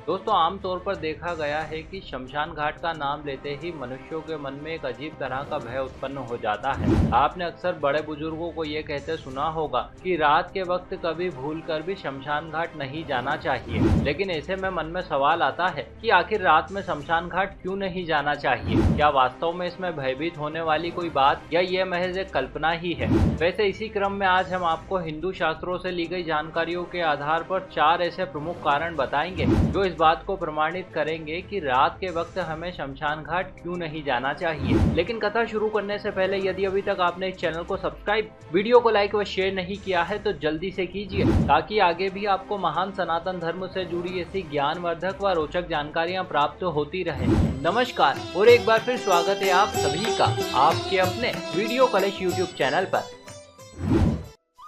दोस्तों आमतौर पर देखा गया है कि शमशान घाट का नाम लेते ही मनुष्यों के मन में एक अजीब तरह का भय उत्पन्न हो जाता है। आपने अक्सर बड़े बुजुर्गों को ये कहते सुना होगा कि रात के वक्त कभी भूलकर भी शमशान घाट नहीं जाना चाहिए। लेकिन ऐसे में मन में सवाल आता है कि आखिर रात में शमशान घाट क्यों नहीं जाना चाहिए? क्या वास्तव में इसमें भयभीत होने वाली कोई बात या ये महज एक कल्पना ही है? वैसे इसी क्रम में आज हम आपको हिंदू शास्त्रों से ली गई जानकारियों के आधार पर 4 ऐसे प्रमुख कारण बताएंगे जो इस बात को प्रमाणित करेंगे कि रात के वक्त हमें शमशान घाट क्यों नहीं जाना चाहिए। लेकिन कथा शुरू करने से पहले यदि अभी तक आपने इस चैनल को सब्सक्राइब, वीडियो को लाइक व शेयर नहीं किया है तो जल्दी से कीजिए, ताकि आगे भी आपको महान सनातन धर्म से जुड़ी ऐसी ज्ञानवर्धक व रोचक जानकारियां प्राप्त होती रहे। नमस्कार और एक बार फिर स्वागत है आप सभी का आपके अपने वीडियो कलेश यूट्यूब चैनल पर।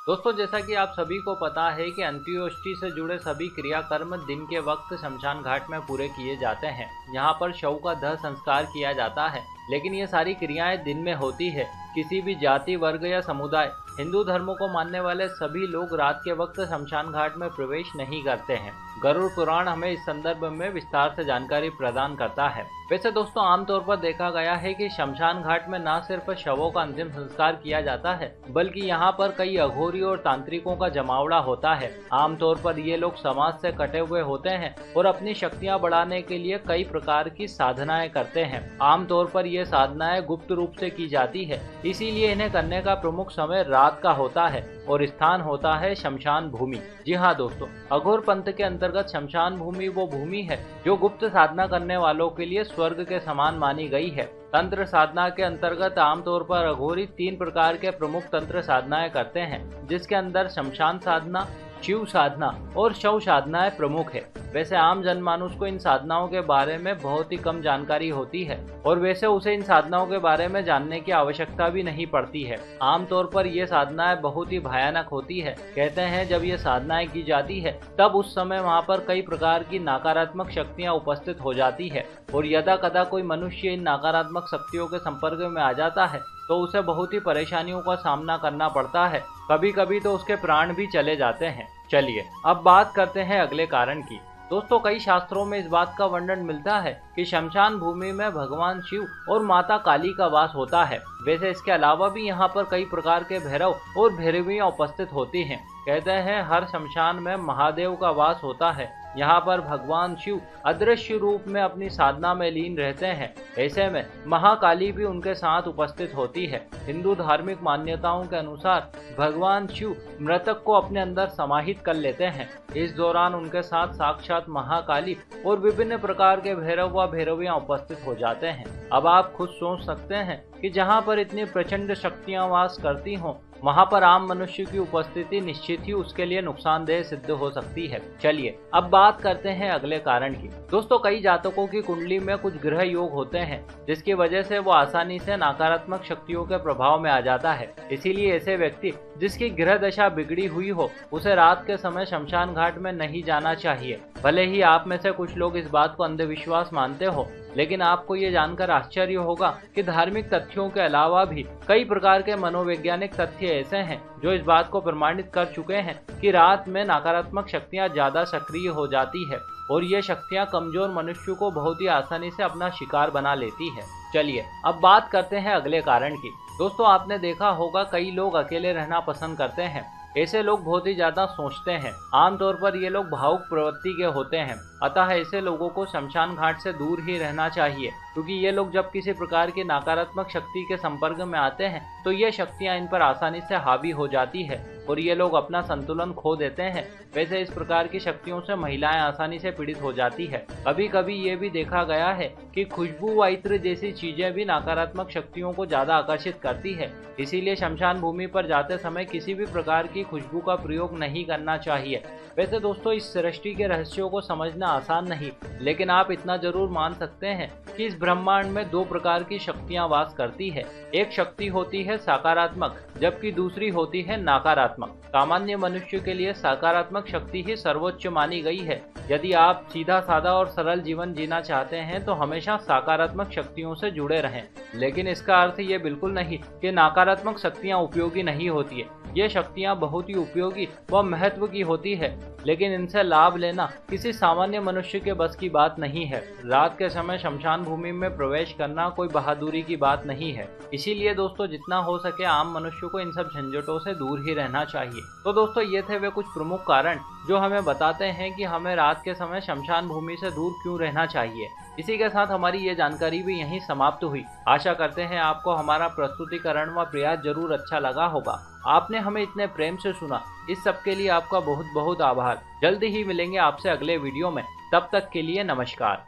दोस्तों जैसा कि आप सभी को पता है कि अंत्योष्टि से जुड़े सभी क्रियाकर्म दिन के वक्त शमशान घाट में पूरे किए जाते हैं। यहाँ पर शव का दाह संस्कार किया जाता है, लेकिन ये सारी क्रियाएं दिन में होती है। किसी भी जाति, वर्ग या समुदाय, हिंदू धर्मों को मानने वाले सभी लोग रात के वक्त शमशान घाट में प्रवेश नहीं करते हैं। गरुड़ पुराण हमें इस संदर्भ में विस्तार से जानकारी प्रदान करता है। वैसे दोस्तों आमतौर पर देखा गया है कि शमशान घाट में न सिर्फ शवों का अंतिम संस्कार किया जाता है, बल्कि यहाँ पर कई अघोरी और तांत्रिकों का जमावड़ा होता है। आमतौर पर ये लोग समाज से कटे हुए होते हैं और अपनी शक्तियाँ बढ़ाने के लिए कई प्रकार की साधनाएं करते हैं। आमतौर पर ये साधनाएं गुप्त रूप से की जाती है, इसीलिए इन्हें करने का प्रमुख समय रात का होता है और स्थान होता है शमशान भूमि। जी हाँ दोस्तों, अघोर पंथ के अंतर्गत शमशान भूमि वो भूमि है जो गुप्त साधना करने वालों के लिए स्वर्ग के समान मानी गई है। तंत्र साधना के अंतर्गत आमतौर पर अघोरी 3 प्रकार के प्रमुख तंत्र साधनाएं करते हैं, जिसके अंदर शमशान साधना, शिव साधना और शव साधनाएं प्रमुख है। वैसे आम जनमानुष को इन साधनाओं के बारे में बहुत ही कम जानकारी होती है और वैसे उसे इन साधनाओं के बारे में जानने की आवश्यकता भी नहीं पड़ती है। आमतौर पर ये साधनाएं बहुत ही भयानक होती है। कहते हैं जब ये साधनाएं की जाती है तब उस समय वहाँ पर कई प्रकार की नकारात्मक शक्तियाँ उपस्थित हो जाती है और यदा कदा कोई मनुष्य इन नकारात्मक शक्तियों के संपर्क में आ जाता है तो उसे बहुत ही परेशानियों का सामना करना पड़ता है। कभी कभी तो उसके प्राण भी चले जाते हैं। चलिए अब बात करते हैं अगले कारण की। दोस्तों कई शास्त्रों में इस बात का वर्णन मिलता है कि शमशान भूमि में भगवान शिव और माता काली का वास होता है। वैसे इसके अलावा भी यहाँ पर कई प्रकार के भैरव और भैरवियाँ उपस्थित होती हैं। कहते हैं हर शमशान में महादेव का वास होता है। यहाँ पर भगवान शिव अदृश्य रूप में अपनी साधना में लीन रहते हैं। ऐसे में महाकाली भी उनके साथ उपस्थित होती है। हिंदू धार्मिक मान्यताओं के अनुसार भगवान शिव मृतक को अपने अंदर समाहित कर लेते हैं। इस दौरान उनके साथ साक्षात महाकाली और विभिन्न प्रकार के भैरव व भैरवियाँ उपस्थित हो जाते हैं। अब आप खुद सोच सकते हैं कि जहाँ पर इतनी प्रचंड शक्तियाँ वास करती हों, वहाँ पर आम मनुष्य की उपस्थिति निश्चित ही उसके लिए नुकसानदेह सिद्ध हो सकती है। चलिए अब बात करते हैं अगले कारण की। दोस्तों कई जातकों की कुंडली में कुछ ग्रह योग होते हैं, जिसकी वजह से वो आसानी से नकारात्मक शक्तियों के प्रभाव में आ जाता है। इसीलिए ऐसे व्यक्ति जिसकी ग्रह दशा बिगड़ी हुई हो, उसे रात के समय शमशान घाट में नहीं जाना चाहिए। भले ही आप में से कुछ लोग इस बात को अंधविश्वास मानते हो, लेकिन आपको ये जानकर आश्चर्य होगा कि धार्मिक तथ्यों के अलावा भी कई प्रकार के मनोवैज्ञानिक तथ्य ऐसे हैं जो इस बात को प्रमाणित कर चुके हैं कि रात में नकारात्मक शक्तियां ज्यादा सक्रिय हो जाती है और ये शक्तियां कमजोर मनुष्य को बहुत ही आसानी से अपना शिकार बना लेती है। चलिए अब बात करते हैं अगले कारण की। दोस्तों आपने देखा होगा कई लोग अकेले रहना पसंद करते हैं। ऐसे लोग बहुत ही ज्यादा सोचते हैं। आमतौर पर ये लोग भावुक प्रवृत्ति के होते हैं, अतः ऐसे लोगों को शमशान घाट से दूर ही रहना चाहिए, क्योंकि ये लोग जब किसी प्रकार की नकारात्मक शक्ति के संपर्क में आते हैं तो ये शक्तियां इन पर आसानी से हावी हो जाती है और ये लोग अपना संतुलन खो देते हैं। वैसे इस प्रकार की शक्तियों से महिलाएं आसानी से पीड़ित हो जाती है। कभी कभी ये भी देखा गया है कि खुशबू व इत्र जैसी चीजें भी नकारात्मक शक्तियों को ज्यादा आकर्षित करती है। इसीलिए शमशान भूमि पर जाते समय किसी भी प्रकार की खुशबू का प्रयोग नहीं करना चाहिए। वैसे दोस्तों इस सृष्टि के रहस्यों को समझना आसान नहीं, लेकिन आप इतना जरूर मान सकते हैं कि इस ब्रह्मांड में 2 प्रकार की शक्तियां वास करती है। एक शक्ति होती है सकारात्मक, जबकि दूसरी होती है नकारात्मक। सामान्य मनुष्य के लिए सकारात्मक शक्ति ही सर्वोच्च मानी गई है। यदि आप सीधा साधा और सरल जीवन जीना चाहते हैं तो हमेशा सकारात्मक शक्तियों से जुड़े रहें। लेकिन इसका अर्थ ये बिल्कुल नहीं कि नकारात्मक शक्तियां उपयोगी नहीं होती है। ये शक्तियां बहुत ही उपयोगी व महत्व की होती है, लेकिन इनसे लाभ लेना किसी सामान्य मनुष्य के बस की बात नहीं है। रात के समय शमशान भूमि में प्रवेश करना कोई बहादुरी की बात नहीं है। इसीलिए दोस्तों जितना हो सके आम मनुष्य को इन सब झंझटों से दूर ही रहना चाहिए। तो दोस्तों ये थे वे कुछ प्रमुख कारण जो हमें बताते हैं कि हमें रात के समय शमशान भूमि से दूर क्यों रहना चाहिए। इसी के साथ हमारी ये जानकारी भी यहीं समाप्त हुई। आशा करते हैं आपको हमारा प्रस्तुतिकरण व प्रयास जरूर अच्छा लगा होगा। आपने हमें इतने प्रेम से सुना, इस सब के लिए आपका बहुत बहुत आभार। जल्द ही मिलेंगे आपसे अगले वीडियो में, तब तक के लिए नमस्कार।